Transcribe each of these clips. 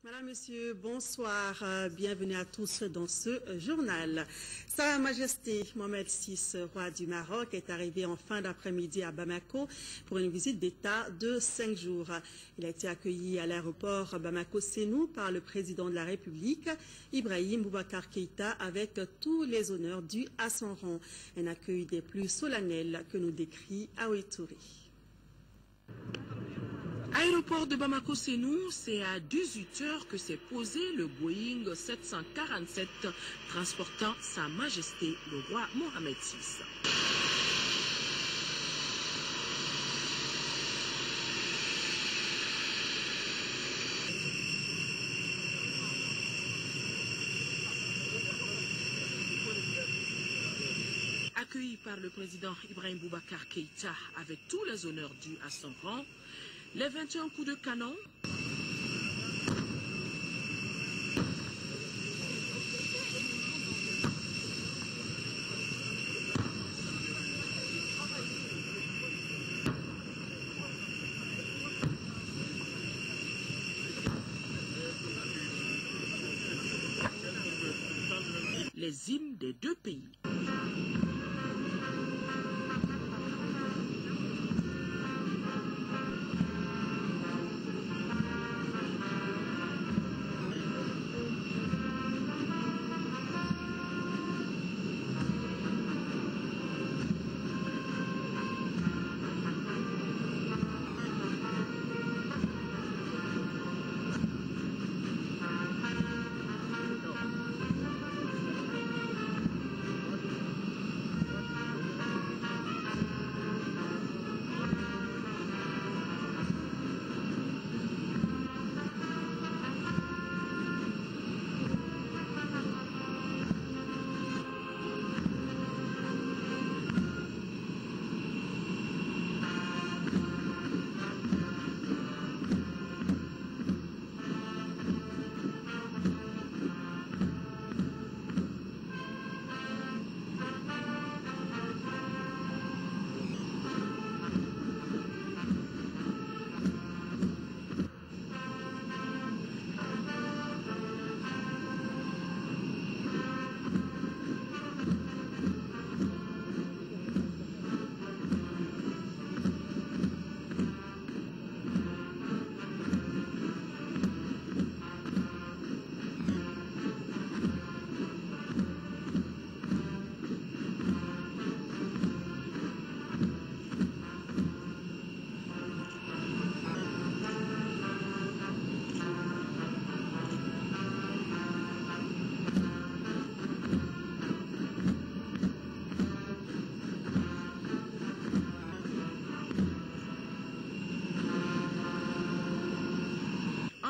Madame, Monsieur, bonsoir. Bienvenue à tous dans ce journal. Sa Majesté Mohamed VI, roi du Maroc, est arrivé en fin d'après-midi à Bamako pour une visite d'État de 5 jours. Il a été accueilli à l'aéroport Bamako-Sénou par le président de la République, Ibrahim Boubacar Keïta, avec tous les honneurs dus à son rang. Un accueil des plus solennels que nous décrit Aoué Touré. Aéroport de Bamako-Sénou, c'est à 18 h que s'est posé le Boeing 747 transportant Sa Majesté le roi Mohamed VI. Accueilli par le président Ibrahim Boubacar Keïta avec tous les honneurs dus à son rang, les 21 coups de canon, les hymnes des deux pays.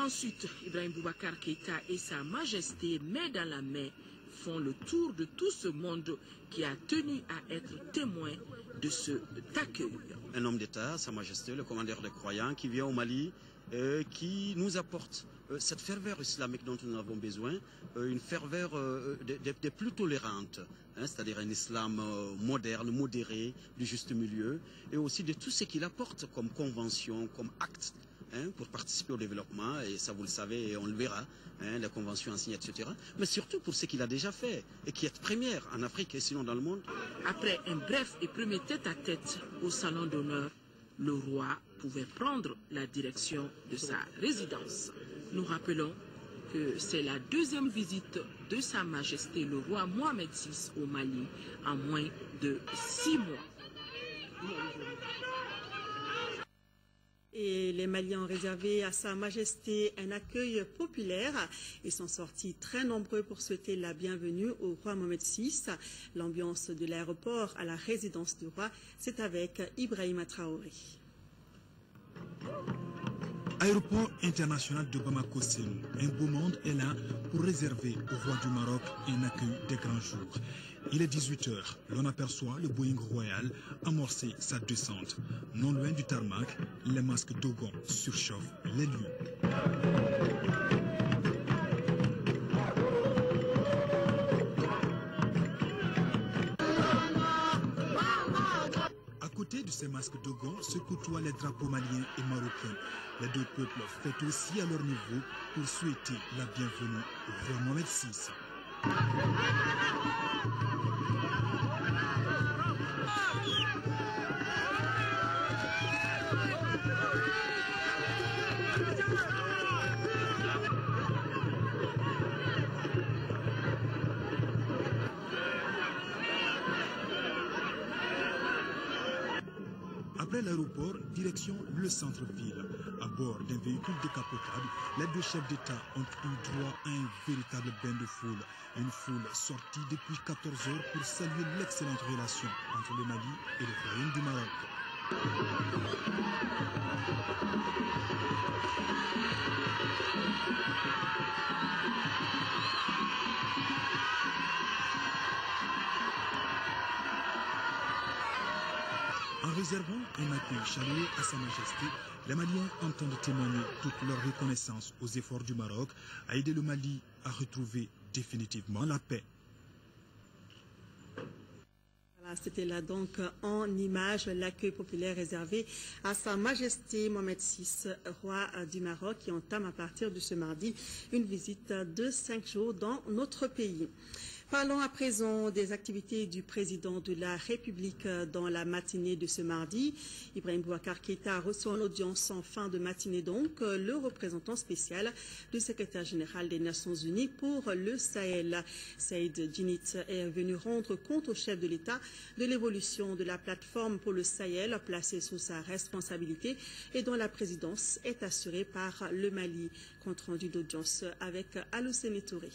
Ensuite, Ibrahim Boubacar Keïta et Sa Majesté, main dans la main, font le tour de tout ce monde qui a tenu à être témoin de cet accueil. Un homme d'État, Sa Majesté, le commandeur des croyants, qui vient au Mali, qui nous apporte cette ferveur islamique dont nous avons besoin, une ferveur des plus tolérantes, c'est-à-dire un islam moderne, modéré, du juste milieu, et aussi de tout ce qu'il apporte comme convention, comme acte, pour participer au développement, et ça vous le savez, et on le verra, les conventions signées, etc. Mais surtout pour ce qu'il a déjà fait, et qui est première en Afrique et sinon dans le monde. Après un bref et premier tête-à-tête au salon d'honneur, le roi pouvait prendre la direction de sa résidence. Nous rappelons que c'est la deuxième visite de Sa Majesté le roi Mohamed VI au Mali en moins de 6 mois. Et les Maliens ont réservé à Sa Majesté un accueil populaire. Ils sont sortis très nombreux pour souhaiter la bienvenue au roi Mohamed VI. L'ambiance de l'aéroport à la résidence du roi, c'est avec Ibrahima Traoré. Aéroport international de Bamako-Sénou, un beau monde est là pour réserver au roi du Maroc un accueil des grands jours. Il est 18 h, l'on aperçoit le Boeing royal amorcer sa descente. Non loin du tarmac, les masques Dogon surchauffent les lieux. À côté du ces masques Dogon se côtoient les drapeaux maliens et marocains. Les deux peuples fêtent aussi à leur niveau pour souhaiter la bienvenue au roi Mohamed VI. Après l'aéroport, direction le centre-ville. À bord d'un véhicule décapotable, les deux chefs d'État ont eu droit à un véritable bain de foule. Une foule sortie depuis 14 heures pour saluer l'excellente relation entre le Mali et le Royaume du Maroc. En réservant un accueil chaleureux à Sa Majesté, les Maliens entendent témoigner toute leur reconnaissance aux efforts du Maroc à aider le Mali à retrouver définitivement la paix. Voilà, c'était là donc en image l'accueil populaire réservé à Sa Majesté Mohamed VI, roi du Maroc, qui entame à partir de ce mardi une visite de 5 jours dans notre pays. Parlons à présent des activités du président de la République dans la matinée de ce mardi. Ibrahim Boubacar Keïta a reçu en audience en fin de matinée donc le représentant spécial du secrétaire général des Nations Unies pour le Sahel. Saïd Djinit est venu rendre compte au chef de l'État de l'évolution de la plateforme pour le Sahel placée sous sa responsabilité et dont la présidence est assurée par le Mali. Compte rendu d'audience avec Aloussene Touré.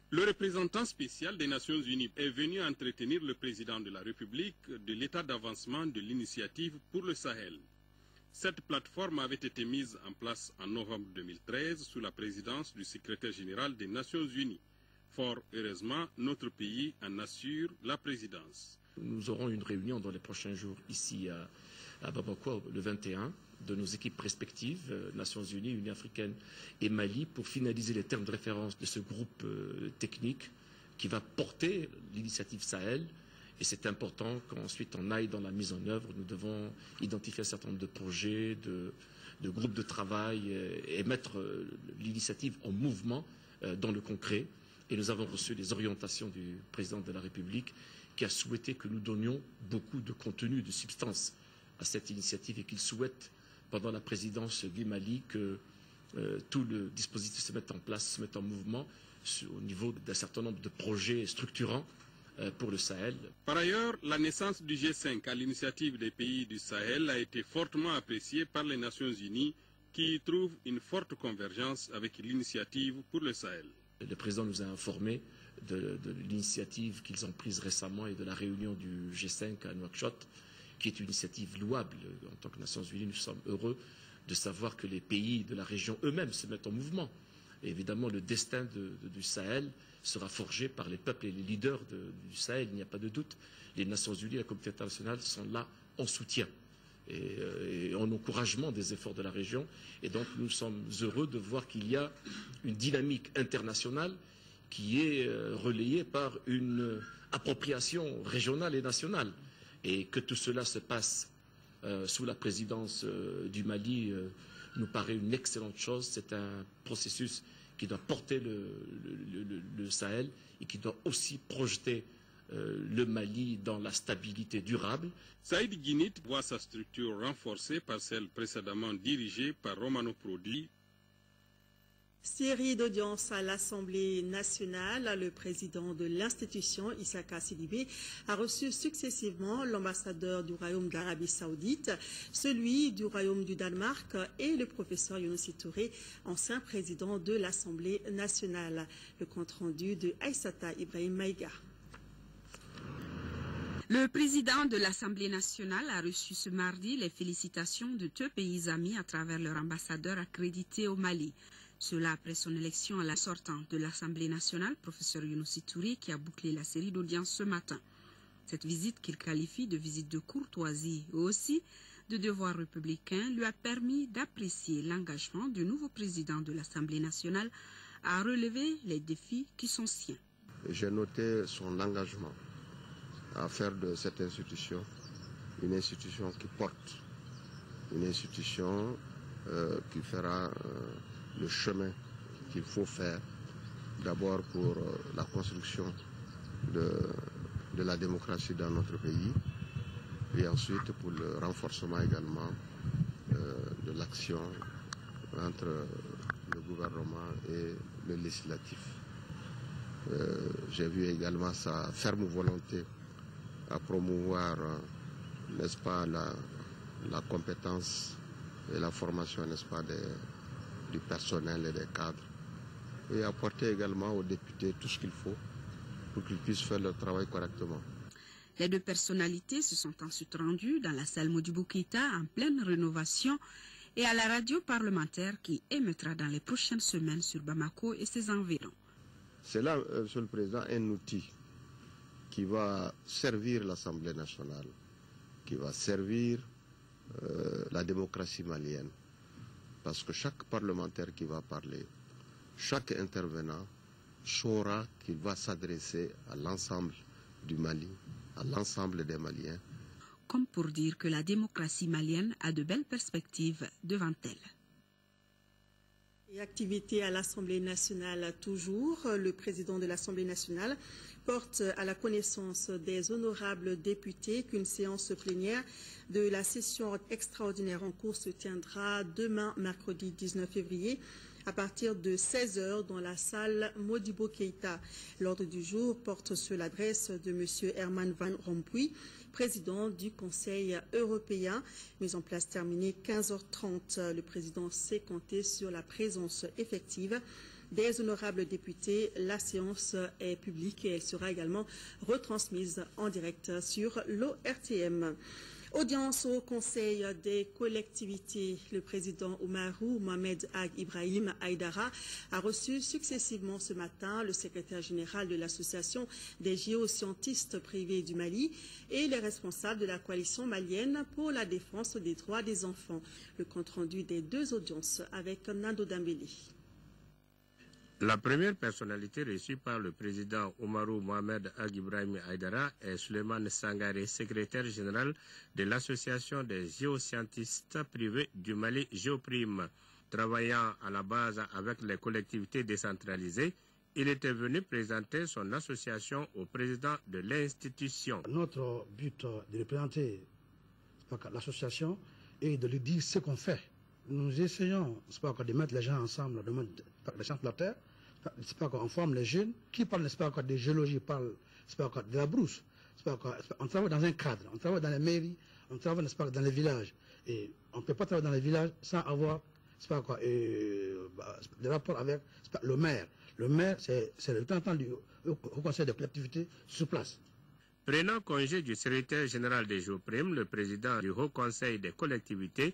Le représentant spécial des Nations Unies est venu entretenir le président de la République de l'état d'avancement de l'initiative pour le Sahel. Cette plateforme avait été mise en place en novembre 2013 sous la présidence du secrétaire général des Nations Unies. Fort heureusement, notre pays en assure la présidence. Nous aurons une réunion dans les prochains jours ici à Bamako, le 21, de nos équipes respectives, Nations Unies, Union africaine et Mali, pour finaliser les termes de référence de ce groupe technique qui va porter l'initiative Sahel. Et c'est important qu'ensuite on aille dans la mise en œuvre. Nous devons identifier un certain nombre de projets, de groupes de travail et mettre l'initiative en mouvement dans le concret. Et nous avons reçu les orientations du président de la République qui a souhaité que nous donnions beaucoup de contenu, de substance à cette initiative et qu'il souhaite pendant la présidence du Mali que tout le dispositif se mette en place, se mette en mouvement au niveau d'un certain nombre de projets structurants pour le Sahel. Par ailleurs, la naissance du G5 à l'initiative des pays du Sahel a été fortement appréciée par les Nations Unies qui y trouvent une forte convergence avec l'initiative pour le Sahel. Le président nous a informés de l'initiative qu'ils ont prise récemment et de la réunion du G5 à Nouakchott, qui est une initiative louable. En tant que Nations Unies, nous sommes heureux de savoir que les pays de la région eux-mêmes se mettent en mouvement. Et évidemment, le destin du Sahel sera forgé par les peuples et les leaders du Sahel, il n'y a pas de doute. Les Nations Unies et la communauté internationale sont là en soutien et en encouragement des efforts de la région. Et donc, nous sommes heureux de voir qu'il y a une dynamique internationale qui est relayée par une appropriation régionale et nationale. Et que tout cela se passe sous la présidence du Mali nous paraît une excellente chose. C'est un processus qui doit porter le Sahel et qui doit aussi projeter le Mali dans la stabilité durable. Saïd Djinit voit sa structure renforcée par celle précédemment dirigée par Romano Prodi. Série d'audience à l'Assemblée nationale. Le président de l'institution, Issaka Sidibé, a reçu successivement l'ambassadeur du Royaume d'Arabie Saoudite, celui du Royaume du Danemark et le professeur Younousi Touré, ancien président de l'Assemblée nationale. Le compte-rendu de Aïssata Ibrahim Maïga. Le président de l'Assemblée nationale a reçu ce mardi les félicitations de 2 pays amis à travers leur ambassadeur accrédité au Mali. Cela après son élection à la sortant de l'Assemblée nationale, professeur Younousi Touré, qui a bouclé la série d'audiences ce matin. Cette visite qu'il qualifie de visite de courtoisie et aussi de devoir républicain lui a permis d'apprécier l'engagement du nouveau président de l'Assemblée nationale à relever les défis qui sont siens. J'ai noté son engagement à faire de cette institution une institution qui porte, une institution qui fera le chemin qu'il faut faire, d'abord pour la construction de la démocratie dans notre pays, et ensuite pour le renforcement également de l'action entre le gouvernement et le législatif. J'ai vu également sa ferme volonté à promouvoir, n'est-ce pas, la compétence et la formation, n'est-ce pas, du personnel et des cadres, et apporter également aux députés tout ce qu'il faut pour qu'ils puissent faire leur travail correctement. Les deux personnalités se sont ensuite rendues dans la salle Modibo Keïta en pleine rénovation et à la radio parlementaire qui émettra dans les prochaines semaines sur Bamako et ses environs. C'est là, Monsieur le Président, un outil qui va servir l'Assemblée nationale, qui va servir la démocratie malienne. Parce que chaque parlementaire qui va parler, chaque intervenant saura qu'il va s'adresser à l'ensemble du Mali, à l'ensemble des Maliens. Comme pour dire que la démocratie malienne a de belles perspectives devant elle. Et activité à l'Assemblée nationale toujours. Le président de l'Assemblée nationale porte à la connaissance des honorables députés qu'une séance plénière de la session extraordinaire en cours se tiendra demain, mercredi 19 février, à partir de 16h dans la salle Modibo Keïta. L'ordre du jour porte sur l'adresse de M. Herman Van Rompuy, président du Conseil européen. Mise en place terminée 15h30. Le président sait compter sur la présence effective des honorables députés. La séance est publique et elle sera également retransmise en direct sur l'ORTM. Audience au Conseil des collectivités. Le président Oumarou Mohamed Ag Ibrahim Aïdara a reçu successivement ce matin le secrétaire général de l'Association des géoscientistes privés du Mali et les responsables de la coalition malienne pour la défense des droits des enfants. Le compte-rendu des deux audiences avec Nando Dambélé. La première personnalité reçue par le président Oumarou Mohamed Ag Ibrahim Aïdara est Suleiman Sangaré, secrétaire général de l'Association des géoscientistes privés du Mali, Géoprime. Travaillant à la base avec les collectivités décentralisées, il était venu présenter son association au président de l'institution. Notre but de représenter l'association est de lui dire ce qu'on fait. Nous essayons, de mettre les gens ensemble, de mettre les gens sur la terre, on forme les jeunes, qui parlent de géologie, parlent de la brousse. On travaille dans un cadre, on travaille dans les mairies, on travaille dans les villages. Et on ne peut pas travailler dans les villages sans avoir des rapports avec le maire. Le maire, c'est le représentant du conseil de collectivité sur place. Prenant congé du secrétaire général des Géoprimes, le président du Haut Conseil des collectivités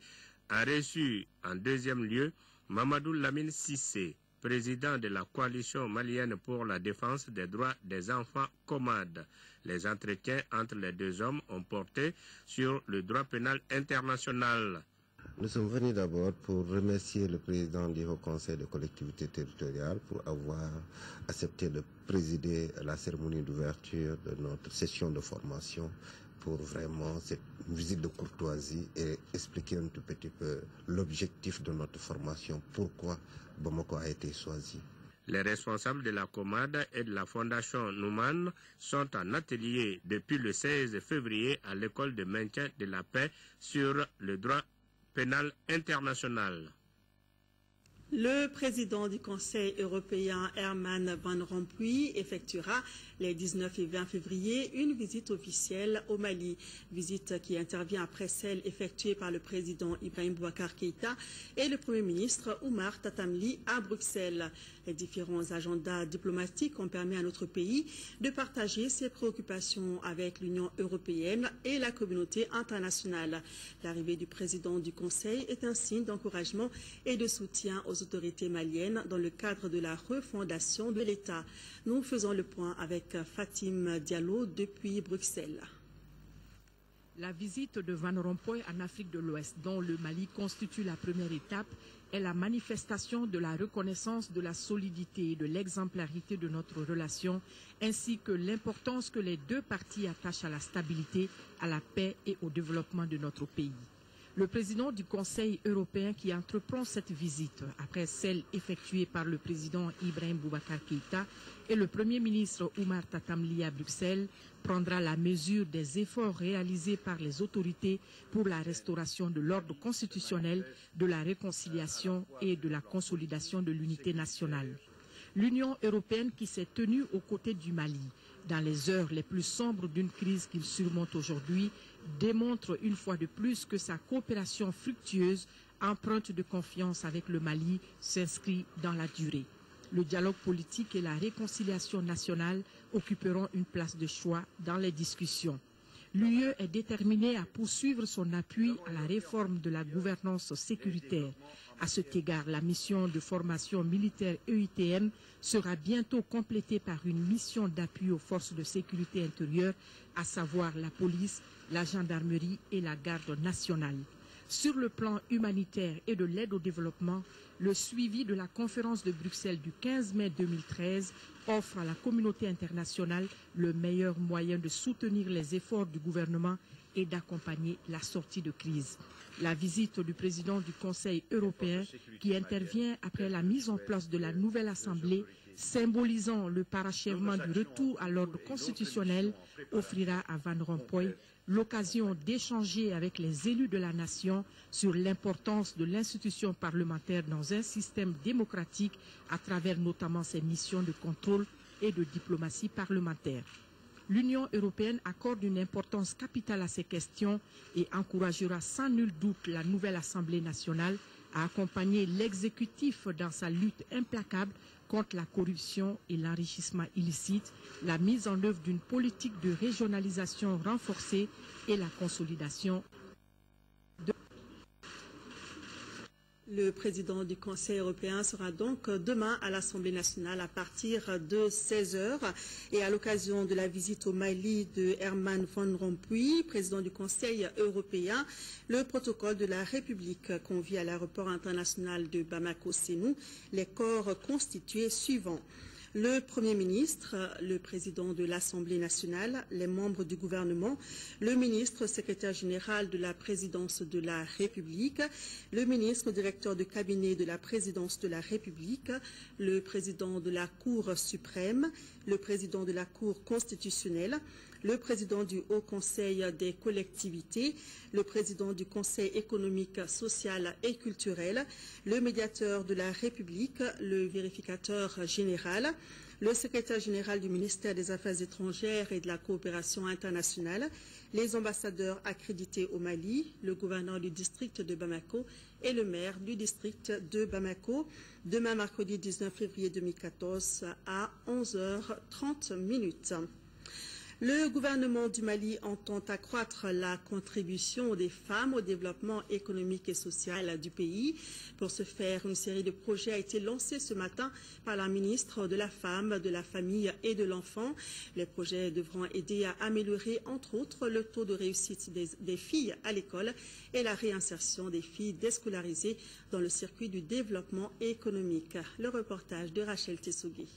a reçu en deuxième lieu Mamadou Lamine Sissé, président de la coalition malienne pour la défense des droits des enfants COMAD. Les entretiens entre les deux hommes ont porté sur le droit pénal international. Nous sommes venus d'abord pour remercier le président du Haut Conseil de collectivités territoriales pour avoir accepté de présider la cérémonie d'ouverture de notre session de formation pour vraiment cette visite de courtoisie et expliquer un tout petit peu l'objectif de notre formation, pourquoi Bamako a été choisi. Les responsables de la COMAD et de la Fondation Nouman sont en atelier depuis le 16 février à l'école de maintien de la paix sur le droit pénal international. Le président du Conseil européen, Herman Van Rompuy, effectuera les 19 et 20 février une visite officielle au Mali. Visite qui intervient après celle effectuée par le président Ibrahim Boubacar Keïta et le Premier ministre Oumar Tatamli à Bruxelles. Les différents agendas diplomatiques ont permis à notre pays de partager ses préoccupations avec l'Union européenne et la communauté internationale. L'arrivée du président du Conseil est un signe d'encouragement et de soutien aux autorités maliennes dans le cadre de la refondation de l'État. Nous faisons le point avec Fatim Diallo depuis Bruxelles. La visite de Van Rompuy en Afrique de l'Ouest, dont le Mali constitue la première étape, est la manifestation de la reconnaissance de la solidité et de l'exemplarité de notre relation, ainsi que l'importance que les deux parties attachent à la stabilité, à la paix et au développement de notre pays. Le président du Conseil européen qui entreprend cette visite, après celle effectuée par le président Ibrahim Boubacar Keïta et le Premier ministre Oumar Tatamli à Bruxelles, prendra la mesure des efforts réalisés par les autorités pour la restauration de l'ordre constitutionnel, de la réconciliation et de la consolidation de l'unité nationale. L'Union européenne qui s'est tenue aux côtés du Mali dans les heures les plus sombres d'une crise qu'il surmonte aujourd'hui démontre une fois de plus que sa coopération fructueuse, empreinte de confiance avec le Mali, s'inscrit dans la durée. Le dialogue politique et la réconciliation nationale occuperont une place de choix dans les discussions. L'UE est déterminée à poursuivre son appui à la réforme de la gouvernance sécuritaire. À cet égard, la mission de formation militaire EUTM sera bientôt complétée par une mission d'appui aux forces de sécurité intérieure, à savoir la police, la gendarmerie et la garde nationale. Sur le plan humanitaire et de l'aide au développement, le suivi de la conférence de Bruxelles du 15 mai 2013 offre à la communauté internationale le meilleur moyen de soutenir les efforts du gouvernement et d'accompagner la sortie de crise. La visite du président du Conseil européen, qui intervient après la mise en place de la nouvelle Assemblée, symbolisant le parachèvement du retour à l'ordre constitutionnel, offrira à Van Rompuy l'occasion d'échanger avec les élus de la nation sur l'importance de l'institution parlementaire dans un système démocratique à travers notamment ses missions de contrôle et de diplomatie parlementaire. L'Union européenne accorde une importance capitale à ces questions et encouragera sans nul doute la nouvelle Assemblée nationale à accompagner l'exécutif dans sa lutte implacable contre la corruption et l'enrichissement illicite, la mise en œuvre d'une politique de régionalisation renforcée et la consolidation de... Le président du Conseil européen sera donc demain à l'Assemblée nationale à partir de 16h. Et à l'occasion de la visite au Mali de Herman Van Rompuy, président du Conseil européen, le protocole de la République convie à l'aéroport international de Bamako-Sénou les corps constitués suivants. Le Premier ministre, le président de l'Assemblée nationale, les membres du gouvernement, le ministre secrétaire général de la présidence de la République, le ministre directeur de cabinet de la présidence de la République, le président de la Cour suprême, le président de la Cour constitutionnelle, le président du Haut Conseil des collectivités, le président du Conseil économique, social et culturel, le médiateur de la République, le vérificateur général, le secrétaire général du ministère des Affaires étrangères et de la coopération internationale, les ambassadeurs accrédités au Mali, le gouverneur du district de Bamako et le maire du district de Bamako, demain mercredi 19 février 2014 à 11h30. Le gouvernement du Mali entend accroître la contribution des femmes au développement économique et social du pays. Pour ce faire, une série de projets a été lancée ce matin par la ministre de la Femme, de la Famille et de l'Enfant. Les projets devront aider à améliorer, entre autres, le taux de réussite des filles à l'école et la réinsertion des filles déscolarisées dans le circuit du développement économique. Le reportage de Rachel Tessogui.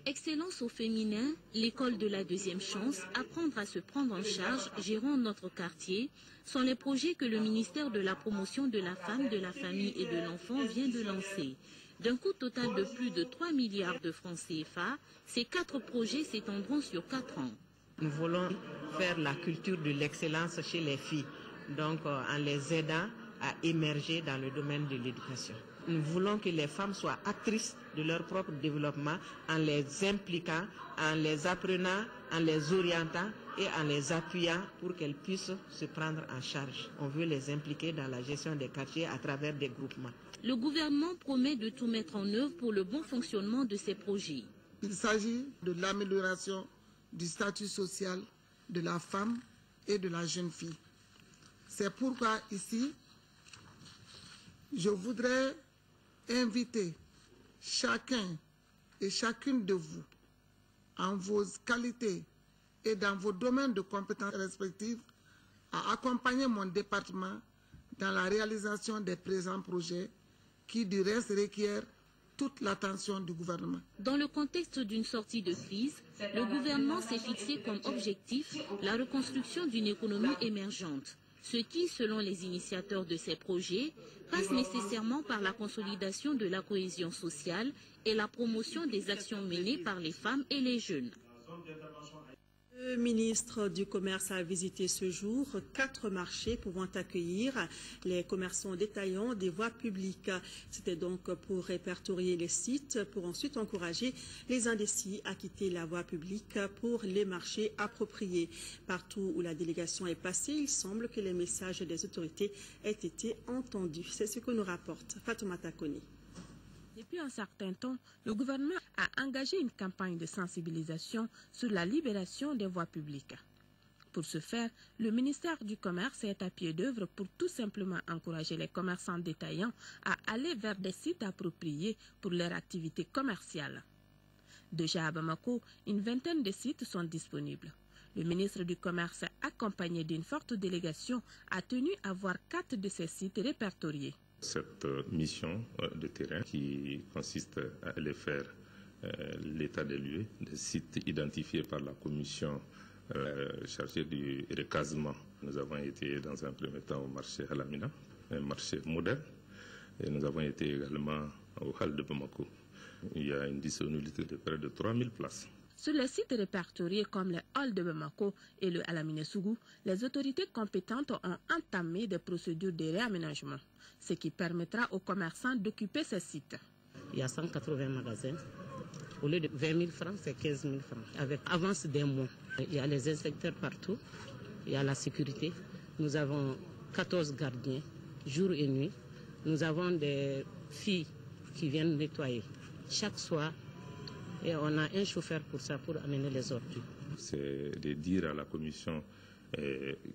Excellence au féminin, l'école de la deuxième chance, apprendre à se prendre en charge, gérant notre quartier, sont les projets que le ministère de la promotion de la femme, de la famille et de l'enfant vient de lancer. D'un coût total de plus de 3 milliards de francs CFA, ces 4 projets s'étendront sur 4 ans. Nous voulons faire la culture de l'excellence chez les filles, donc en les aidant à émerger dans le domaine de l'éducation. Nous voulons que les femmes soient actrices de leur propre développement en les impliquant, en les apprenant, en les orientant et en les appuyant pour qu'elles puissent se prendre en charge. On veut les impliquer dans la gestion des quartiers à travers des groupements. Le gouvernement promet de tout mettre en œuvre pour le bon fonctionnement de ces projets. Il s'agit de l'amélioration du statut social de la femme et de la jeune fille. C'est pourquoi ici, je voudrais inviter chacun et chacune de vous, en vos qualités et dans vos domaines de compétences respectifs à accompagner mon département dans la réalisation des présents projets qui, du reste, requièrent toute l'attention du gouvernement. Dans le contexte d'une sortie de crise, le gouvernement s'est fixé comme objectif la reconstruction d'une économie émergente, ce qui, selon les initiateurs de ces projets, passe nécessairement par la consolidation de la cohésion sociale et la promotion des actions menées par les femmes et les jeunes. Le ministre du Commerce a visité ce jour 4 marchés pouvant accueillir les commerçants détaillants des voies publiques. C'était donc pour répertorier les sites, pour ensuite encourager les indécis à quitter la voie publique pour les marchés appropriés. Partout où la délégation est passée, il semble que les messages des autorités aient été entendus. C'est ce que nous rapporte Fatoumata Koni. Depuis un certain temps, le gouvernement a engagé une campagne de sensibilisation sur la libération des voies publiques. Pour ce faire, le ministère du Commerce est à pied d'œuvre pour tout simplement encourager les commerçants détaillants à aller vers des sites appropriés pour leur activité commerciale. Déjà à Bamako, une vingtaine de sites sont disponibles. Le ministre du Commerce, accompagné d'une forte délégation, a tenu à voir 4 de ces sites répertoriés. Cette mission de terrain qui consiste à aller faire l'état des lieux, des sites identifiés par la commission chargée du recasement. Nous avons été dans un premier temps au marché Halamina, un marché moderne, et nous avons été également au hall de Bamako. Il y a une disponibilité de près de 3000 places. Sur les sites répertoriés comme le hall de Bamako et le Alaminesougou, les autorités compétentes ont entamé des procédures de réaménagement, ce qui permettra aux commerçants d'occuper ces sites. Il y a 180 magasins. Au lieu de 20 000 francs, c'est 15 000 francs, avec avance d'un mois. Il y a les inspecteurs partout, il y a la sécurité. Nous avons 14 gardiens, jour et nuit. Nous avons des filles qui viennent nettoyer chaque soir. Et on a un chauffeur pour ça, pour amener les ordures. C'est de dire à la commission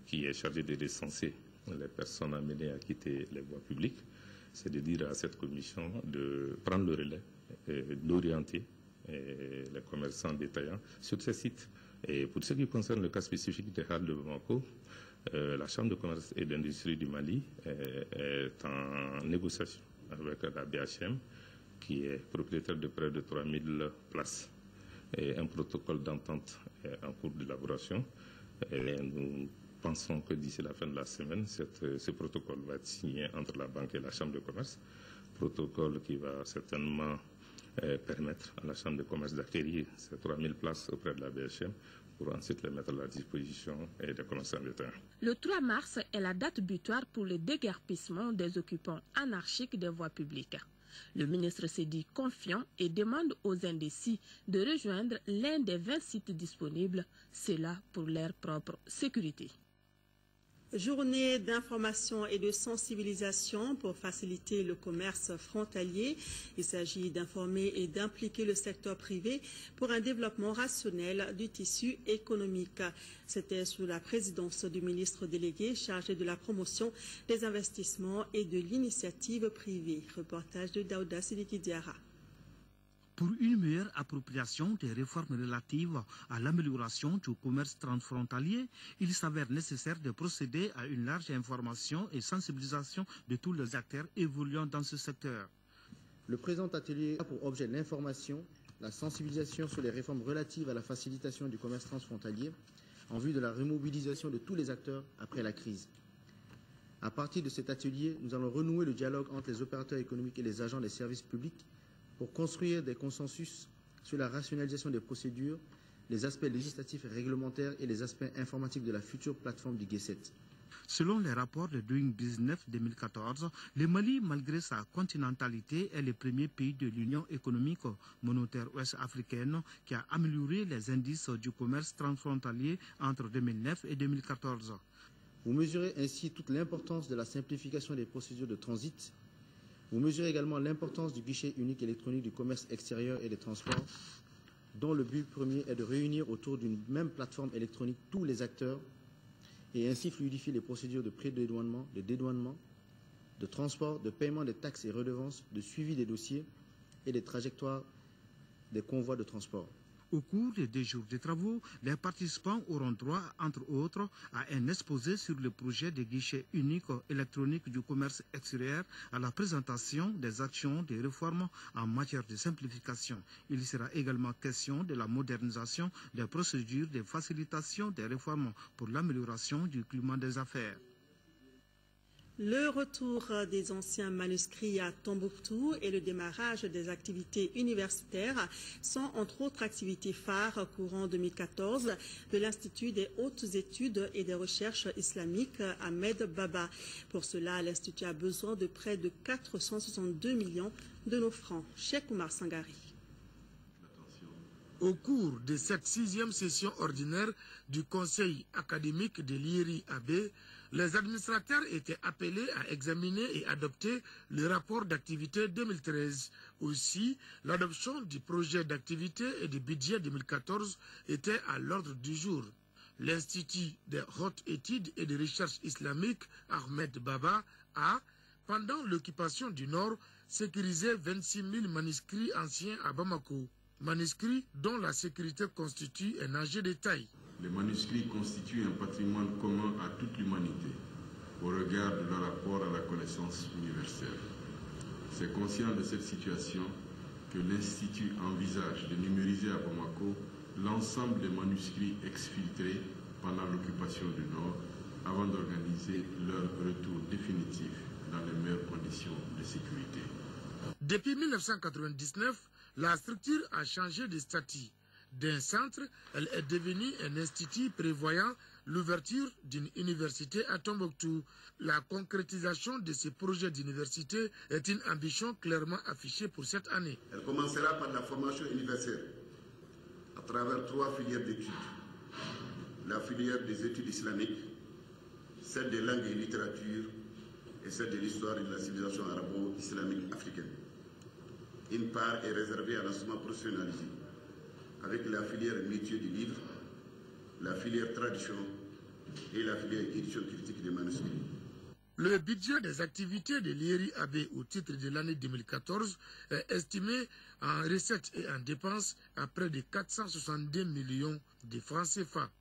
qui est chargée de recenser les personnes amenées à quitter les voies publiques, c'est de dire à cette commission de prendre le relais, d'orienter les commerçants détaillants sur ces sites. Et pour ce qui concerne le cas spécifique des halles de Bamako, la Chambre de commerce et d'industrie du Mali est en négociation avec la BHM, qui est propriétaire de près de 3000 places. Et un protocole d'entente est en cours d'élaboration. Nous pensons que d'ici la fin de la semaine, ce protocole va être signé entre la banque et la Chambre de commerce. Protocole qui va certainement permettre à la Chambre de commerce d'acquérir ces 3000 places auprès de la BHM pour ensuite les mettre à la disposition des commerçants détaillants. Le 3 mars est la date butoir pour le déguerpissement des occupants anarchiques des voies publiques. Le ministre s'est dit confiant et demande aux indécis de rejoindre l'un des 20 sites disponibles, cela pour leur propre sécurité. Journée d'information et de sensibilisation pour faciliter le commerce frontalier. Il s'agit d'informer et d'impliquer le secteur privé pour un développement rationnel du tissu économique. C'était sous la présidence du ministre délégué chargé de la promotion des investissements et de l'initiative privée. Reportage de Daouda Sidiki Diara. Pour une meilleure appropriation des réformes relatives à l'amélioration du commerce transfrontalier, il s'avère nécessaire de procéder à une large information et sensibilisation de tous les acteurs évoluant dans ce secteur. Le présent atelier a pour objet l'information, la sensibilisation sur les réformes relatives à la facilitation du commerce transfrontalier en vue de la remobilisation de tous les acteurs après la crise. À partir de cet atelier, nous allons renouer le dialogue entre les opérateurs économiques et les agents des services publics pour construire des consensus sur la rationalisation des procédures, les aspects législatifs et réglementaires et les aspects informatiques de la future plateforme du G7. Selon les rapports de Doing Business 2014, le Mali, malgré sa continentalité, est le premier pays de l'Union économique monétaire ouest-africaine qui a amélioré les indices du commerce transfrontalier entre 2009 et 2014. Vous mesurez ainsi toute l'importance de la simplification des procédures de transit. Vous mesurez également l'importance du guichet unique électronique du commerce extérieur et des transports, dont le but premier est de réunir autour d'une même plateforme électronique tous les acteurs et ainsi fluidifier les procédures de pré-dédouanement, de dédouanement, de transport, de paiement des taxes et redevances, de suivi des dossiers et des trajectoires des convois de transport. Au cours des 2 jours de travaux, les participants auront droit, entre autres, à un exposé sur le projet de guichet unique électronique du commerce extérieur, à la présentation des actions de réforme en matière de simplification. Il sera également question de la modernisation des procédures de facilitation des réformes pour l'amélioration du climat des affaires. Le retour des anciens manuscrits à Tombouctou et le démarrage des activités universitaires sont entre autres activités phares courant 2014 de l'Institut des hautes études et des recherches islamiques Ahmed Baba. Pour cela, l'Institut a besoin de près de 462 millions de nos francs. Cheikh Oumar Sangari. Au cours de cette 6e session ordinaire du Conseil académique de l'IRI-AB, les administrateurs étaient appelés à examiner et adopter le rapport d'activité 2013. Aussi, l'adoption du projet d'activité et du budget 2014 était à l'ordre du jour. L'Institut des hautes études et de recherche islamique Ahmed Baba a, pendant l'occupation du Nord, sécurisé 26 000 manuscrits anciens à Bamako. Manuscrits dont la sécurité constitue un enjeu de taille. Les manuscrits constituent un patrimoine commun à toute l'humanité au regard de leur rapport à la connaissance universelle. C'est conscient de cette situation que l'Institut envisage de numériser à Bamako l'ensemble des manuscrits exfiltrés pendant l'occupation du Nord avant d'organiser leur retour définitif dans les meilleures conditions de sécurité. Depuis 1999, la structure a changé de statut. D'un centre, elle est devenue un institut prévoyant l'ouverture d'une université à Tombouctou. La concrétisation de ce projet d'université est une ambition clairement affichée pour cette année. Elle commencera par la formation universelle à travers 3 filières d'études. La filière des études islamiques, celle des langues et littératures et celle de l'histoire et de la civilisation arabo-islamique africaine. Une part est réservée à l'enseignement professionnalisé, avec la filière métier du livre, la filière tradition et la filière édition critique des manuscrits. Le budget des activités de l'IRI-AB au titre de l'année 2014 est estimé en recettes et en dépenses à près de 462 millions de francs CFA.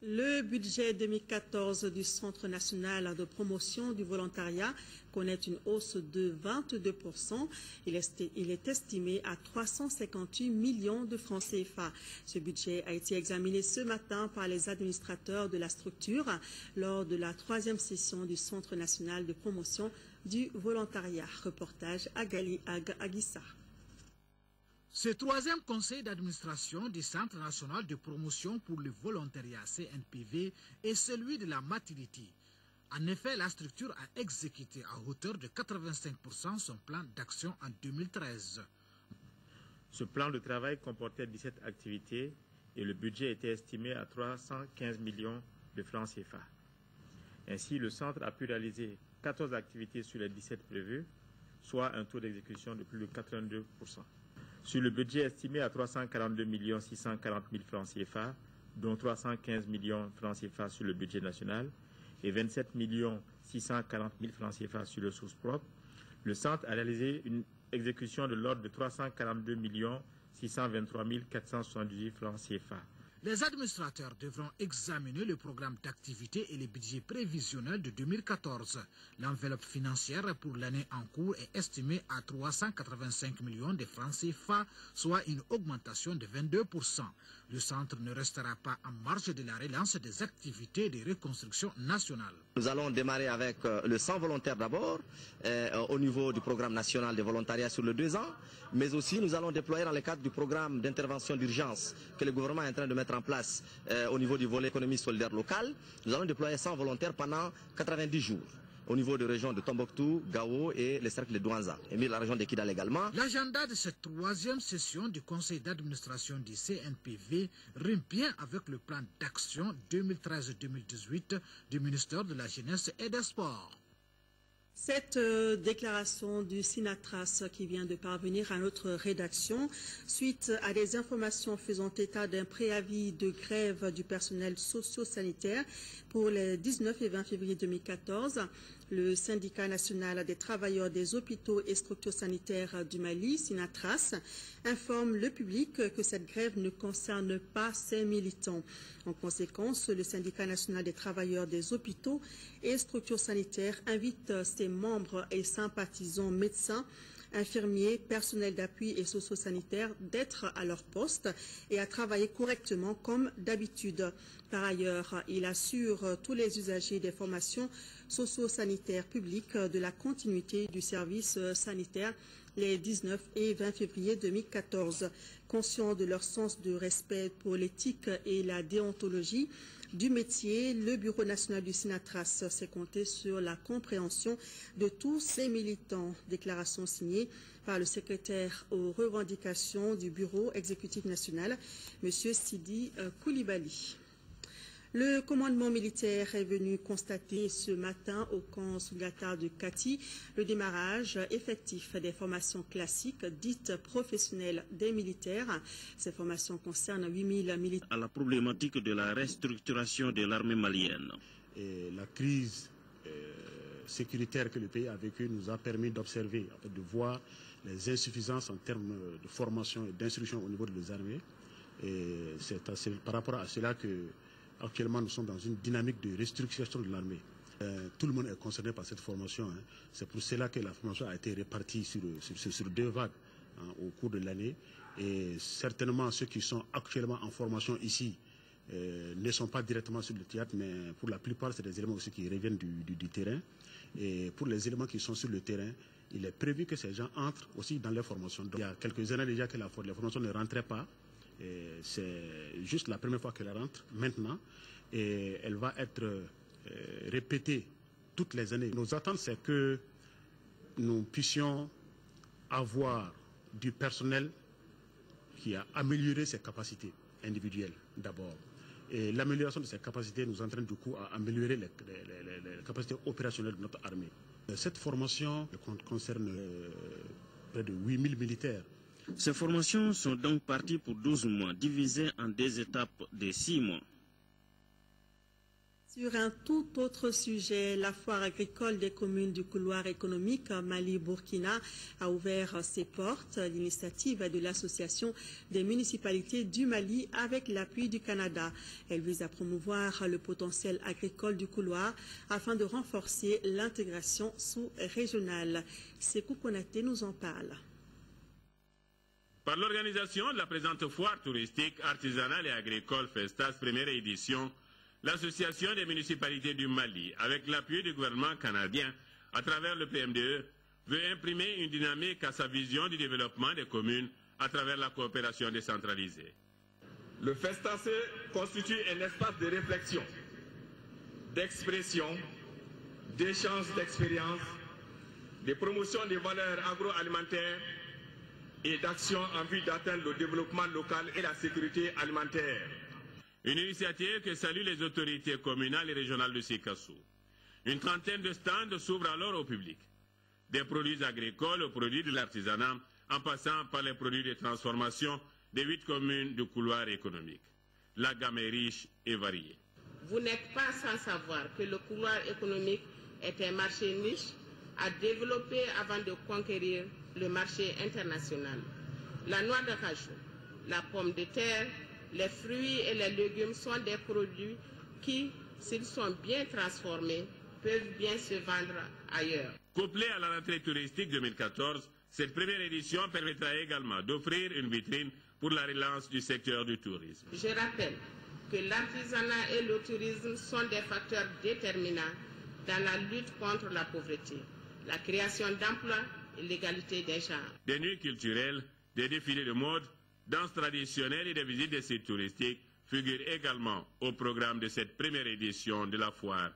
Le budget 2014 du Centre national de promotion du volontariat connaît une hausse de 22%. Il est estimé à 358 millions de francs CFA. Ce budget a été examiné ce matin par les administrateurs de la structure lors de la 3e session du Centre national de promotion du volontariat. Reportage Agali Aguissa. Ce 3e conseil d'administration du Centre national de promotion pour le volontariat CNPV est celui de la maturité. En effet, la structure a exécuté à hauteur de 85% son plan d'action en 2013. Ce plan de travail comportait 17 activités et le budget était estimé à 315 millions de francs CFA. Ainsi, le centre a pu réaliser 14 activités sur les 17 prévues, soit un taux d'exécution de plus de 82%. Sur le budget estimé à 342 640 000 francs CFA, dont 315 millions francs CFA sur le budget national et 27 640 000 francs CFA sur les ressources propres, le centre a réalisé une exécution de l'ordre de 342 623 478 francs CFA. Les administrateurs devront examiner le programme d'activité et le budget prévisionnel de 2014. L'enveloppe financière pour l'année en cours est estimée à 385 millions de francs CFA, soit une augmentation de 22%. Le centre ne restera pas en marge de la relance des activités de reconstruction nationale. Nous allons démarrer avec le 100 volontaires d'abord, au niveau du programme national de volontariat sur les 2 ans, mais aussi nous allons déployer dans le cadre du programme d'intervention d'urgence que le gouvernement est en train de mettre en place au niveau du volet économie solidaire locale. Nous allons déployer 100 volontaires pendant 90 jours au niveau des régions de Tombouctou, Gao et le cercle de Douanza, et la région de Kidal également. L'agenda de cette 3e session du conseil d'administration du CNPV rime bien avec le plan d'action 2013-2018 du ministère de la Jeunesse et des Sports. Cette déclaration du Sinatras qui vient de parvenir à notre rédaction, suite à des informations faisant état d'un préavis de grève du personnel socio-sanitaire pour les 19 et 20 février 2014, Le syndicat national des travailleurs des hôpitaux et structures sanitaires du Mali, Sinatras, informe le public que cette grève ne concerne pas ses militants. En conséquence, le syndicat national des travailleurs des hôpitaux et structures sanitaires invite ses membres et sympathisants médecins, infirmiers, personnels d'appui et socio-sanitaires d'être à leur poste et à travailler correctement comme d'habitude. Par ailleurs, il assure tous les usagers des formations socio-sanitaires publiques de la continuité du service sanitaire les 19 et 20 février 2014. Conscient de leur sens de respect pour l'éthique et la déontologie du métier, le Bureau national du Sinatras s'est compté sur la compréhension de tous ses militants. Déclaration signée par le secrétaire aux revendications du Bureau exécutif national, M. Sidi Koulibaly. Le commandement militaire est venu constater ce matin au camp Sougata de Kati le démarrage effectif des formations classiques dites professionnelles des militaires. Ces formations concernent 8000 militaires. À la problématique de la restructuration de l'armée malienne. Et la crise sécuritaire que le pays a vécue nous a permis d'observer, de voir les insuffisances en termes de formation et d'instruction au niveau des armées. Et c'est par rapport à cela que actuellement, nous sommes dans une dynamique de restructuration de l'armée. Tout le monde est concerné par cette formation. C'est pour cela que la formation a été répartie sur 2 vagues au cours de l'année. Et certainement, ceux qui sont actuellement en formation ici ne sont pas directement sur le théâtre, mais pour la plupart, c'est des éléments aussi qui reviennent du terrain. Et pour les éléments qui sont sur le terrain, il est prévu que ces gens entrent aussi dans les formations. Donc, il y a quelques années déjà que la formation ne rentrait pas. C'est juste la première fois qu'elle rentre maintenant et elle va être répétée toutes les années. Nos attentes, c'est que nous puissions avoir du personnel qui a amélioré ses capacités individuelles d'abord. Et l'amélioration de ces capacités nous entraîne du coup à améliorer les capacités opérationnelles de notre armée. Cette formation concerne près de 8000 militaires. Ces formations sont donc parties pour 12 mois, divisées en 2 étapes de 6 mois. Sur un tout autre sujet, la foire agricole des communes du couloir économique Mali-Burkina a ouvert ses portes. L'initiative de l'Association des municipalités du Mali avec l'appui du Canada. Elle vise à promouvoir le potentiel agricole du couloir afin de renforcer l'intégration sous-régionale. Sékou Konaté nous en parle. Par l'organisation de la présente foire touristique, artisanale et agricole Festas première édition, l'Association des municipalités du Mali, avec l'appui du gouvernement canadien, à travers le PMDE, veut imprimer une dynamique à sa vision du développement des communes à travers la coopération décentralisée. Le Festas constitue un espace de réflexion, d'expression, d'échange d'expériences, de promotion des valeurs agroalimentaires et d'action en vue d'atteindre le développement local et la sécurité alimentaire. Une initiative que saluent les autorités communales et régionales de Sikassou. Une trentaine de stands s'ouvrent alors au public. Des produits agricoles aux produits de l'artisanat, en passant par les produits de transformation des 8 communes du couloir économique. La gamme est riche et variée. Vous n'êtes pas sans savoir que le couloir économique est un marché niche à développer avant de conquérir le marché international. La noix de cajou, la pomme de terre, les fruits et les légumes sont des produits qui, s'ils sont bien transformés, peuvent bien se vendre ailleurs. Couplée à la rentrée touristique 2014, cette première édition permettra également d'offrir une vitrine pour la relance du secteur du tourisme. Je rappelle que l'artisanat et le tourisme sont des facteurs déterminants dans la lutte contre la pauvreté, la création d'emplois et l'égalité des genres. Des nuits culturelles, des défilés de mode, danses traditionnelles et des visites de sites touristiques figurent également au programme de cette première édition de la foire.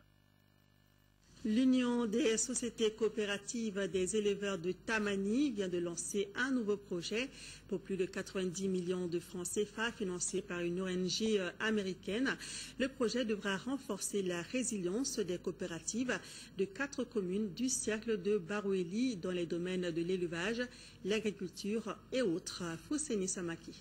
L'Union des sociétés coopératives des éleveurs de Tamani vient de lancer un nouveau projet pour plus de 90 millions de francs CFA financé par une ONG américaine. Le projet devra renforcer la résilience des coopératives de 4 communes du cercle de Baroueli dans les domaines de l'élevage, l'agriculture et autres. Fousseni Samaki.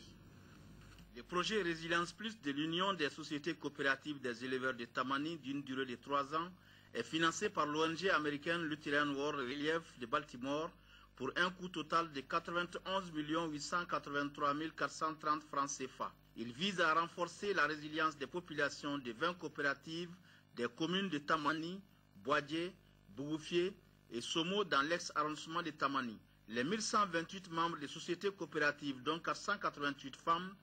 Le projet Résilience Plus de l'Union des sociétés coopératives des éleveurs de Tamani d'une durée de 3 ans est financé par l'ONG américaine Lutheran World Relief de Baltimore pour un coût total de 91 883 430 francs CFA. Il vise à renforcer la résilience des populations de 20 coopératives des communes de Tamani, Boadier, Bougoufié et Somo dans l'ex-arrondissement de Tamani. Les 1128 membres des sociétés coopératives, dont 488 femmes,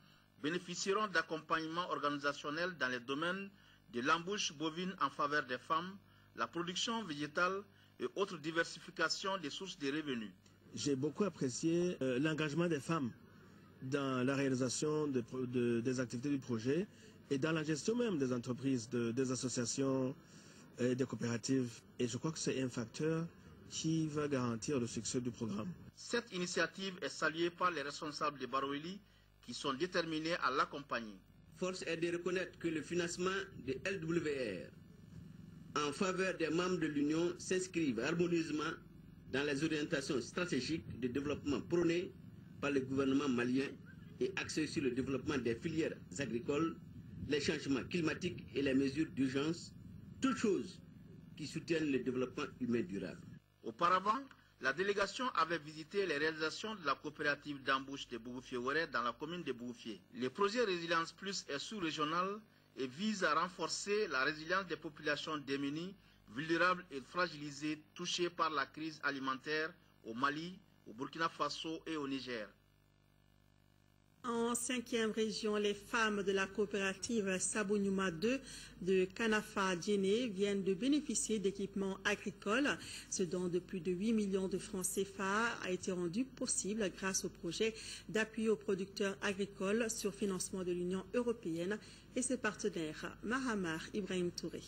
bénéficieront d'accompagnement organisationnel dans les domaines de l'embauche bovine en faveur des femmes, la production végétale et autres diversifications des sources de revenus. J'ai beaucoup apprécié l'engagement des femmes dans la réalisation des activités du projet et dans la gestion même des entreprises, des associations et des coopératives. Et je crois que c'est un facteur qui va garantir le succès du programme. Cette initiative est saluée par les responsables de Baroili qui sont déterminés à l'accompagner. Force est de reconnaître que le financement de LWR en faveur des membres de l'Union s'inscrivent harmonieusement dans les orientations stratégiques de développement prônées par le gouvernement malien et axées sur le développement des filières agricoles, les changements climatiques et les mesures d'urgence, toutes choses qui soutiennent le développement humain durable. Auparavant, la délégation avait visité les réalisations de la coopérative d'embauche de Bougoufié-Ouéré dans la commune de Bougoufié. Le projet Résilience Plus est sous-régional et vise à renforcer la résilience des populations démunies, vulnérables et fragilisées touchées par la crise alimentaire au Mali, au Burkina Faso et au Niger. En 5e région, les femmes de la coopérative Sabounyouma 2 de Kanafa-Djéné viennent de bénéficier d'équipements agricoles. Ce don de plus de 8 millions de francs CFA a été rendu possible grâce au projet d'appui aux producteurs agricoles sur financement de l'Union européenne et ses partenaires. Mahamar Ibrahim Touré.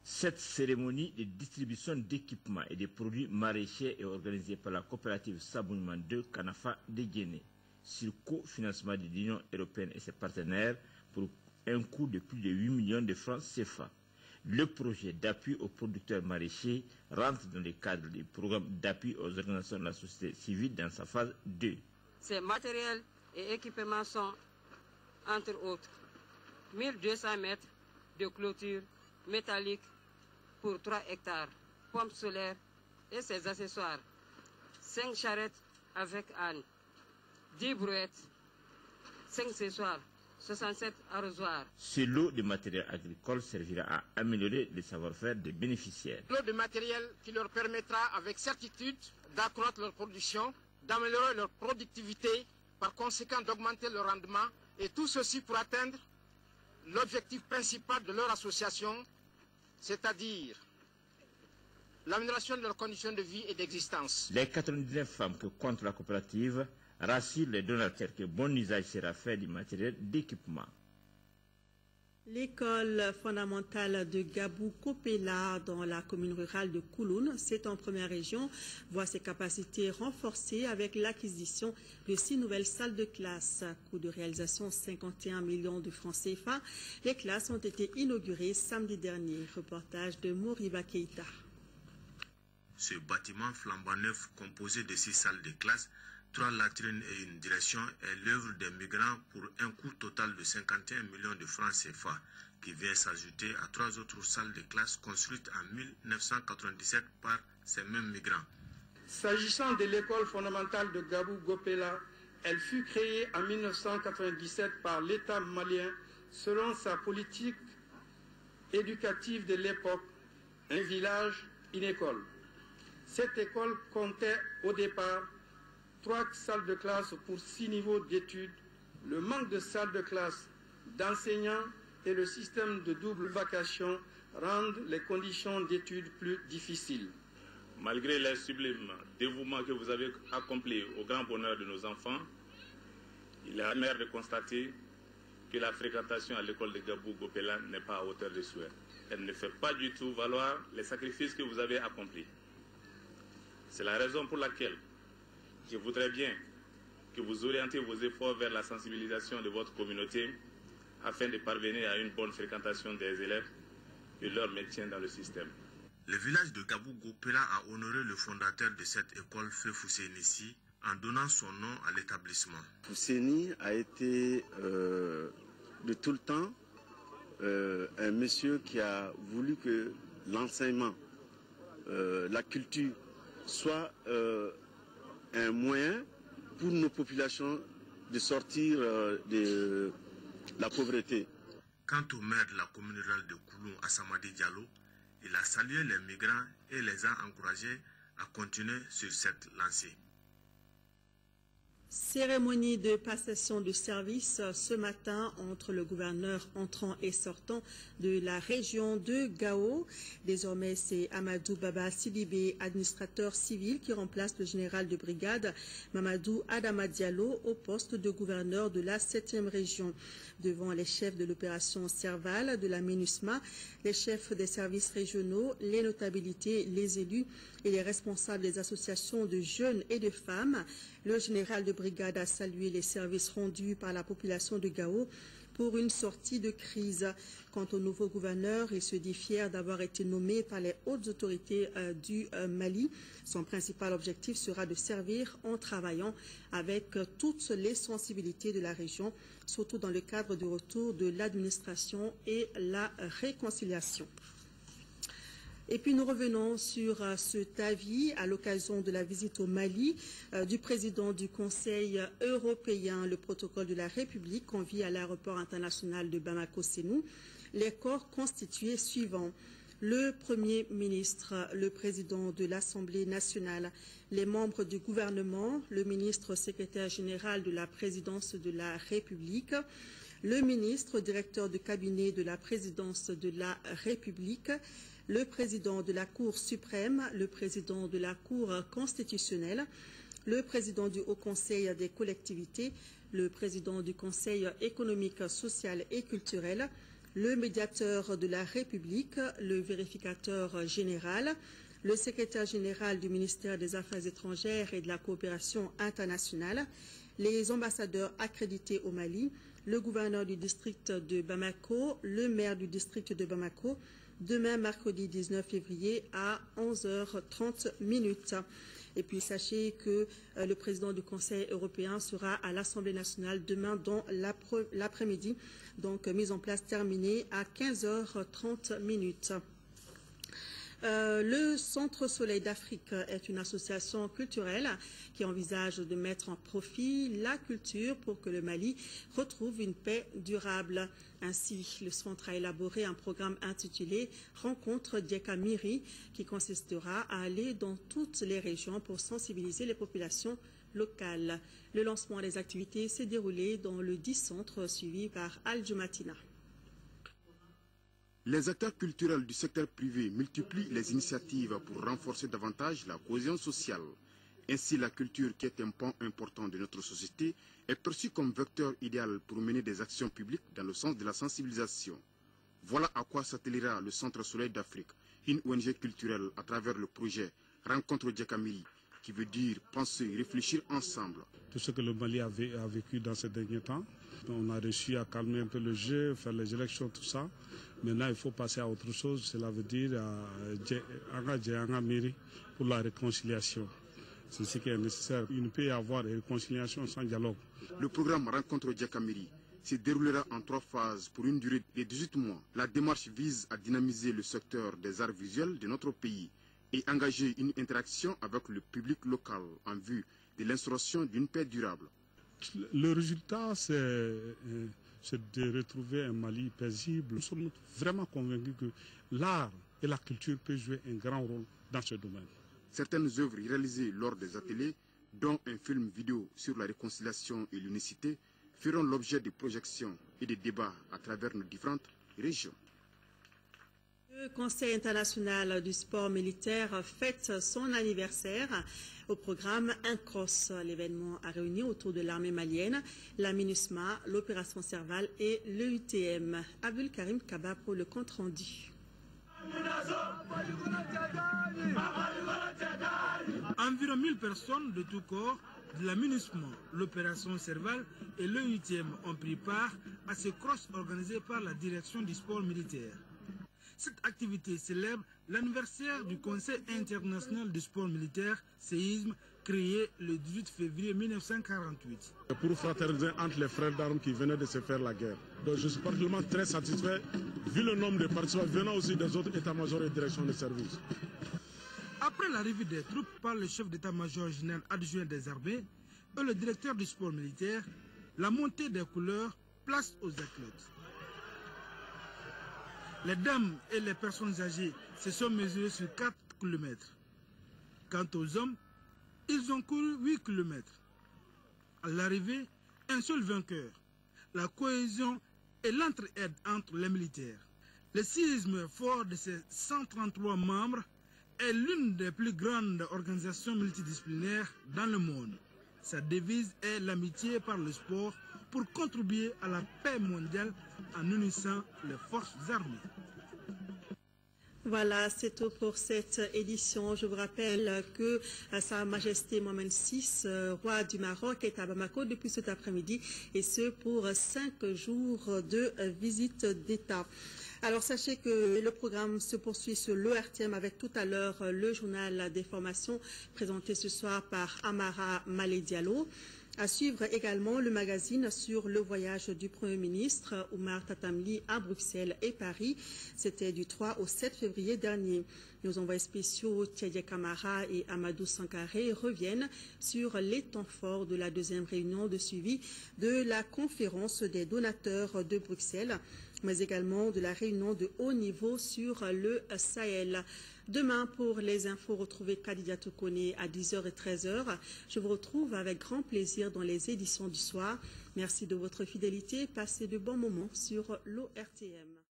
Cette cérémonie de distribution d'équipements et de produits maraîchers est organisée par la coopérative Sabounyouma 2 Kanafa-Djéné sur cofinancement de l'Union européenne et ses partenaires pour un coût de plus de 8 millions de francs CFA. Le projet d'appui aux producteurs maraîchers rentre dans le cadre du programme d'appui aux organisations de la société civile dans sa phase 2. Ces matériels et équipements sont, entre autres, 1200 mètres de clôture métallique pour 3 hectares, pompes solaires et ses accessoires, 5 charrettes avec âne, 10 brouettes, 5 accessoires, 67 arrosoirs. Ce lot de matériel agricole servira à améliorer le savoir-faire des bénéficiaires. Lot de matériel qui leur permettra avec certitude d'accroître leur production, d'améliorer leur productivité, par conséquent d'augmenter leur rendement, et tout ceci pour atteindre l'objectif principal de leur association, c'est-à-dire l'amélioration de leurs conditions de vie et d'existence. Les 99 femmes que compte la coopérative rassurent les donateurs que bon usage sera fait du matériel d'équipement. L'école fondamentale de Gabou-Kopela dans la commune rurale de Kouloune, c'est en première région, voit ses capacités renforcées avec l'acquisition de 6 nouvelles salles de classe. Coût de réalisation 51 millions de francs CFA. Les classes ont été inaugurées samedi dernier. Reportage de Moriba Keita. Ce bâtiment flambant neuf composé de 6 salles de classe, 3 latrines et une direction est l'œuvre des migrants pour un coût total de 51 millions de francs CFA qui vient s'ajouter à 3 autres salles de classe construites en 1997 par ces mêmes migrants. S'agissant de l'école fondamentale de Gabou-Gopela, elle fut créée en 1997 par l'État malien selon sa politique éducative de l'époque, un village, une école. Cette école comptait au départ 3 salles de classe pour 6 niveaux d'études. Le manque de salles de classe, d'enseignants et le système de double vacation rendent les conditions d'études plus difficiles. Malgré les sublimes dévouements que vous avez accomplis au grand bonheur de nos enfants, il est amer de constater que la fréquentation à l'école de Gabou-Gopela n'est pas à hauteur de souhait. Elle ne fait pas du tout valoir les sacrifices que vous avez accomplis. C'est la raison pour laquelle je voudrais bien que vous orientez vos efforts vers la sensibilisation de votre communauté afin de parvenir à une bonne fréquentation des élèves et leur maintien dans le système. Le village de Gabou-Gopela a honoré le fondateur de cette école, Feu Foussénissi, en donnant son nom à l'établissement. Fousséni a été de tout le temps un monsieur qui a voulu que l'enseignement, la culture soit un moyen pour nos populations de sortir de la pauvreté. Quant au maire de la commune rurale de Kouloum, Assamadi Diallo, il a salué les migrants et les a encouragés à continuer sur cette lancée. Cérémonie de passation de service ce matin entre le gouverneur entrant et sortant de la région de Gao. Désormais, c'est Amadou Baba Sidibé, administrateur civil, qui remplace le général de brigade Mamadou Adama Diallo au poste de gouverneur de la 7e région. Devant les chefs de l'opération Serval, de la MINUSMA, les chefs des services régionaux, les notabilités, les élus et les responsables des associations de jeunes et de femmes, le général de brigade a salué les services rendus par la population de Gao pour une sortie de crise. Quant au nouveau gouverneur, il se dit fier d'avoir été nommé par les hautes autorités du Mali. Son principal objectif sera de servir en travaillant avec toutes les sensibilités de la région, surtout dans le cadre du retour de l'administration et la réconciliation. Et puis nous revenons sur cet avis à l'occasion de la visite au Mali du président du Conseil européen. Le protocole de la République convie à l'aéroport international de Bamako-Sénou les corps constitués suivants: le Premier ministre, le président de l'Assemblée nationale, les membres du gouvernement, le ministre secrétaire général de la présidence de la République, le ministre directeur de cabinet de la présidence de la République, le président de la Cour suprême, le président de la Cour constitutionnelle, le président du Haut Conseil des collectivités, le président du Conseil économique, social et culturel, le médiateur de la République, le vérificateur général, le secrétaire général du ministère des Affaires étrangères et de la coopération internationale, les ambassadeurs accrédités au Mali, le gouverneur du district de Bamako, le maire du district de Bamako, demain, mercredi 19 février, à 11h30. Et puis, sachez que le président du Conseil européen sera à l'Assemblée nationale demain dans l'après-midi. Donc, mise en place terminée à 15h30. Le Centre Soleil d'Afrique est une association culturelle qui envisage de mettre en profit la culture pour que le Mali retrouve une paix durable. Ainsi, le centre a élaboré un programme intitulé « Rencontre Djeka Miri » qui consistera à aller dans toutes les régions pour sensibiliser les populations locales. Le lancement des activités s'est déroulé dans le 10 centres suivi par Al-Jumatina. Les acteurs culturels du secteur privé multiplient les initiatives pour renforcer davantage la cohésion sociale. Ainsi, la culture, qui est un pan important de notre société, est perçue comme vecteur idéal pour mener des actions publiques dans le sens de la sensibilisation. Voilà à quoi s'attellera le Centre Soleil d'Afrique, une ONG culturelle à travers le projet Rencontre Djeka Miri, qui veut dire penser et réfléchir ensemble. Tout ce que le Mali a vécu dans ces derniers temps, on a réussi à calmer un peu le jeu, faire les élections, tout ça. Maintenant, il faut passer à autre chose, cela veut dire Djeka Miri pour la réconciliation. C'est ce qui est nécessaire. Il ne peut y avoir de réconciliation sans dialogue. Le programme Rencontre Djeka Miri se déroulera en 3 phases pour une durée de 18 mois. La démarche vise à dynamiser le secteur des arts visuels de notre pays et engager une interaction avec le public local en vue de l'instauration d'une paix durable. Le résultat, c'est de retrouver un Mali paisible. Nous sommes vraiment convaincus que l'art et la culture peuvent jouer un grand rôle dans ce domaine. Certaines œuvres réalisées lors des ateliers, dont un film vidéo sur la réconciliation et l'unicité, feront l'objet de projections et de débats à travers nos différentes régions. Le Conseil international du sport militaire fête son anniversaire. Au programme UNCROSS, l'événement a réuni autour de l'armée malienne, la MINUSMA, l'opération Serval et l'EUTM. Abdul Karim Kaba pour le compte rendu. Environ 1000 personnes de tout corps de la MINUSMA, l'opération Serval et l'EUTM ont pris part à ce cross organisé par la direction du sport militaire. Cette activité célèbre l'anniversaire du Conseil international du sport militaire, séisme, créé le 18 février 1948. Pour fraterniser entre les frères d'armes qui venaient de se faire la guerre. Donc je suis particulièrement très satisfait, vu le nombre de participants venant aussi des autres états-majors et directions de service. Après l'arrivée des troupes par le chef d'état-major général adjoint des armées et le directeur du sport militaire, la montée des couleurs place aux athlètes. Les dames et les personnes âgées se sont mesurées sur 4 km. Quant aux hommes, ils ont couru 8 km. À l'arrivée, un seul vainqueur. La cohésion et l'entraide entre les militaires. Le séisme fort de ses 133 membres est l'une des plus grandes organisations multidisciplinaires dans le monde. Sa devise est l'amitié par le sport pour contribuer à la paix mondiale en unissant les forces armées. Voilà, c'est tout pour cette édition. Je vous rappelle que Sa Majesté Mohamed VI, roi du Maroc, est à Bamako depuis cet après-midi, et ce pour 5 jours de visite d'État. Alors sachez que le programme se poursuit sur l'ORTM avec tout à l'heure le journal d'information présenté ce soir par Amara Malé Diallo. À suivre également le magazine sur le voyage du Premier ministre Oumar Tatamli à Bruxelles et Paris. C'était du 3 au 7 février dernier. Nos envoyés spéciaux Thierry Camara et Amadou Sankaré reviennent sur les temps forts de la deuxième réunion de suivi de la conférence des donateurs de Bruxelles, mais également de la réunion de haut niveau sur le Sahel. Demain, pour les infos, retrouvez Khadija Tokone à 10h et 13h. Je vous retrouve avec grand plaisir dans les éditions du soir. Merci de votre fidélité. Passez de bons moments sur l'ORTM.